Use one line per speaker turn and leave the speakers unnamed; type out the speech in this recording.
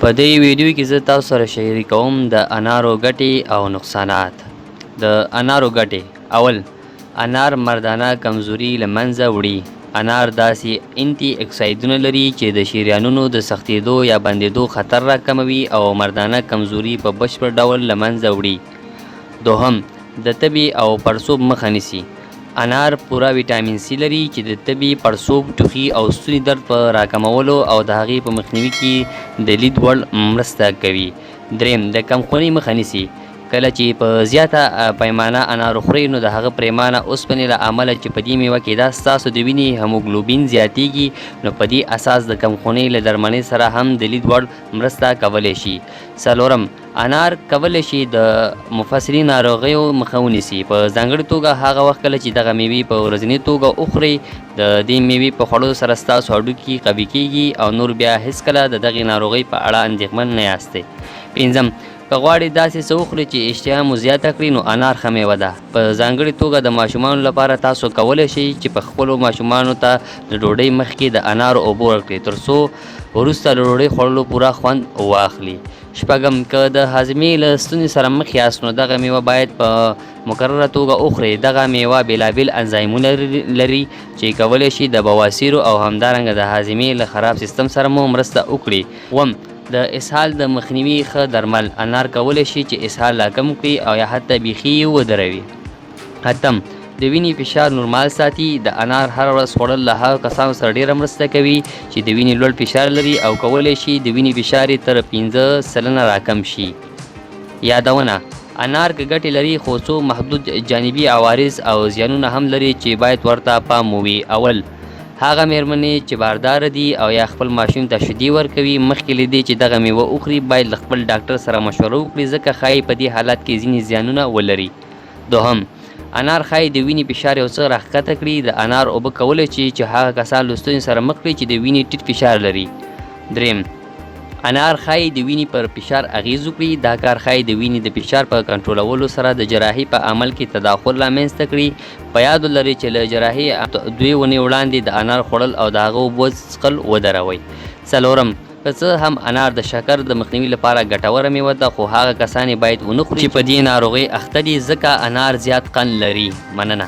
په دې ویډیو کې زه تاسو سره شریکوم د انارو ګټې او نقصانات. د انارو ګټې: اول، انار مردانه کمزوري له منځه وړي. انار داسې انټي اکسایډونه لري چې د شریانونو د سختېدو یا بندېدو خطر راکموي او مردانه کمزوري په بشپړ ډول له منځه وړي. دوهم، د تبې او پړسوب مخه نیسي. انار پوره ویټامین سي لري چې د تبې، پړسوب، ټوخي او ستوني درد په راکمولو او د هغې په مخنیوي کې د لید وړ مرسته کوي. دریم، د کمخونۍ مخه نیسي. کله چې په زیاته پیمانه انار خورئ نو د هغه پریمانه اوسپنې له امله چې په دې میوه کې دا ستاسو د وینې هموګلوبین زیاتیږي، نو په دې اساس د کمخونۍ له درملنې سره هم د لید وړ مرسته کولی شي. څلورم، انار کولی شي د مفصلي ناروغیو مخه ونیسي، په ځانګړې توګه هغه وخت کله چې دغه میوې په ورځنۍ توګه وخورئ. د دې میوې په خوړلو سره ستاسو هډوکي قوي کیږي او نور بیا هیڅکله د دغې ناروغۍ په اړه اندېښمن نه یاستئ. پنځم، که غواړئ داسې څه وخورئ چې اشتها مو زیاته کړي نو انار ښه میوه ده. په ځانګړې توګه د ماشومانو لپاره تاسو کولی شئ چې په خپلو ماشومانو ته د ډوډۍ مخکې د انارو اوبه ورکړئ تر څو وروسته له ډوډۍ خوړلو پوره خوند واخلي. شپږم، که د هاضمې له ستونزې سره مخ یاست نو دغه میوه باید په مکرره توګه وخورئ. دغه میوه بېلابېل انزایمونه لري چې کولی شي د بواسیرو او همدارنګه د هاضمې له خراب سیستم سره مو مرسته وکړي. اووم، د اسهال د مخنیوي ښه درمل. انار کولی شي چې اسهال لا کم کړي او یا حتی بیخي یې ودروي. اتم، د وینې فشار نورمال ساتي. د انار هر ورځ خوړل له هغو کسانو سره ډېره مرسته کوي چې د وینې لوړ فشار لري او کولی شي د وینې فشار یې تر 5% راکم شي. یادونه: انار که ګټې لري خو څو محدود جانبي عوارض او زیانونه هم لري چې باید ورته پام ووي. اول، هغه میرمنې چې بارداره دي او یا خپل ماشوم ته شیدې ورکوي مخکې له دې چې دغه میوه وخوري باید له خپل ډاکټر سره مشوره وکړي، ځکه ښایي په دې حالت کې ځینې زیانونه ولري. دوهم، انار ښایي د وینې فشار یو څه راښکته کړي. د انار اوبه کولی شي چې هغه کسان له ستونزې سره مخ کړي چې د وینې ټیټ فشار لري. دریم، انار ښایي د وینې پر فشار اغیز وکړي. دا کار ښایي د وینې د فشار په کنټرولولو سره د جراحي په عمل کې تداخل رامنځته کړي. په یاد ولرئ چې له جراحي 2 اونۍ وړاندې د انار خوړل او د هغه اوبه څښل ودروئ. څلورم، که څه هم انار د شکر د مخنیوي لپاره ګټوره میوه ده خو هغه کسان باید ونه خوري چې په دې ناروغۍ اخته دي ځکه انار زیات قند لري. مننه.